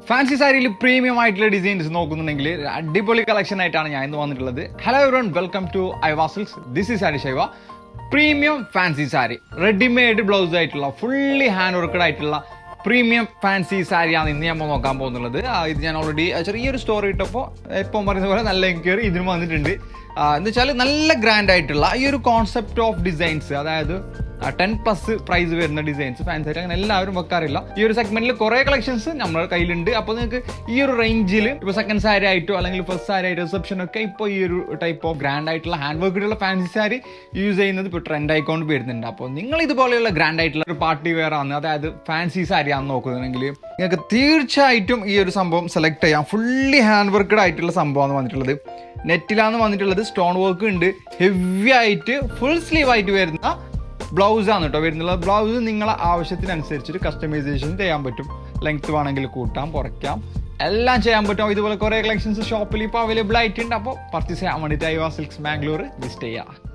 Fancy സാരിയിൽ premium ആയിട്ടുള്ള designs നോക്കുന്നുണ്ടെങ്കിൽ അടിപൊളി കളക്ഷൻ ആയിട്ടാണ് ഞാൻ ഇന്ന് വന്നിട്ടുള്ളത്. Hello everyone, welcome to Aiva silks. This is sari Shaiva. Premium fancy sari, readymade blouse ആയിട്ടുള്ള ഫുള്ളി ഹാൻഡ് വർക്കഡ് ആയിട്ടുള്ള പ്രീമിയം ഫാൻസി സാരിയാണ് ഇന്ന് ഞാൻ നോക്കാൻ പോകുന്നുള്ളത്. ഇത് ഞാൻ ഓൾറെഡി ചെറിയൊരു സ്റ്റോറി ഇട്ടപ്പോൾ ഇപ്പം പറയുന്ന പോലെ നല്ല എൻക്വയറി ഇതിന് വന്നിട്ടുണ്ട്. എന്ന് വെച്ചാൽ നല്ല ഗ്രാൻഡ് ആയിട്ടുള്ള ഈ ഒരു കോൺസെപ്റ്റ് ഓഫ് ഡിസൈൻസ്, അതായത് 10+ പ്രൈസ് വരുന്ന ഡിസൈൻസ് ഫാൻസി ആയിട്ട് അങ്ങനെ എല്ലാവരും വെക്കാറില്ല. ഈ ഒരു സെഗ്മെന്റിൽ കുറേ കളക്ഷൻസ് നമ്മുടെ കയ്യിലുണ്ട്. അപ്പോൾ നിങ്ങൾക്ക് ഈ ഒരു റേഞ്ചിൽ ഇപ്പോൾ സെക്കൻഡ് സാരി ആയിട്ടോ അല്ലെങ്കിൽ ഫസ്റ്റ് സാരി ആയിട്ടോ റിസപ്ഷനൊക്കെ ഇപ്പോൾ ഈ ഒരു ടൈപ്പ് ഓഫ് ഗ്രാൻഡ് ആയിട്ടുള്ള ഹാൻഡ് വർക്കിലുള്ള ഫാൻസി സാരി യൂസ് ചെയ്യുന്നത് ഇപ്പോൾ ട്രെൻഡ് ആയിക്കൊണ്ട് വരുന്നുണ്ട്. അപ്പോൾ നിങ്ങൾ ഇതുപോലെയുള്ള ഗ്രാൻഡ് ആയിട്ടുള്ള ഒരു പാർട്ടി വെയർ ആണ്, അതായത് ഫാൻസി സാരി ആണെന്ന് നോക്കുന്നുണ്ടെങ്കിൽ നിങ്ങൾക്ക് തീർച്ചയായിട്ടും ഈ ഒരു സംഭവം സെലക്ട് ചെയ്യാം. ഫുള്ളി ഹാൻഡ് വർക്കഡ് ആയിട്ടുള്ള സംഭവമാണ് വന്നിട്ടുള്ളത്. നെറ്റിലാണ് വന്നിട്ടുള്ളത്. സ്റ്റോൺ വർക്ക് ഉണ്ട്. ഹെവി ആയിട്ട് ഫുൾ സ്ലീവ് ആയിട്ട് വരുന്ന ബ്ലൗസ് ആണ് കേട്ടോ വരുന്നത്. ബ്ലൗസ് നിങ്ങളെ ആവശ്യത്തിനനുസരിച്ചിട്ട് കസ്റ്റമൈസേഷൻ ചെയ്യാൻ പറ്റും. ലെങ്ത് വേണമെങ്കിൽ കൂട്ടാം, കുറയ്ക്കാം, എല്ലാം ചെയ്യാൻ പറ്റും. ഇതുപോലെ കുറേ കളക്ഷൻസ് ഷോപ്പിൽ ഇപ്പോൾ അവൈലബിൾ ആയിട്ടുണ്ട്. അപ്പോൾ പർച്ചേസ് ചെയ്യാൻ വേണ്ടിയിട്ട് ഐവാ സിൽക്സ് ബാംഗ്ലൂർ വിസിറ്റ് ചെയ്യുക.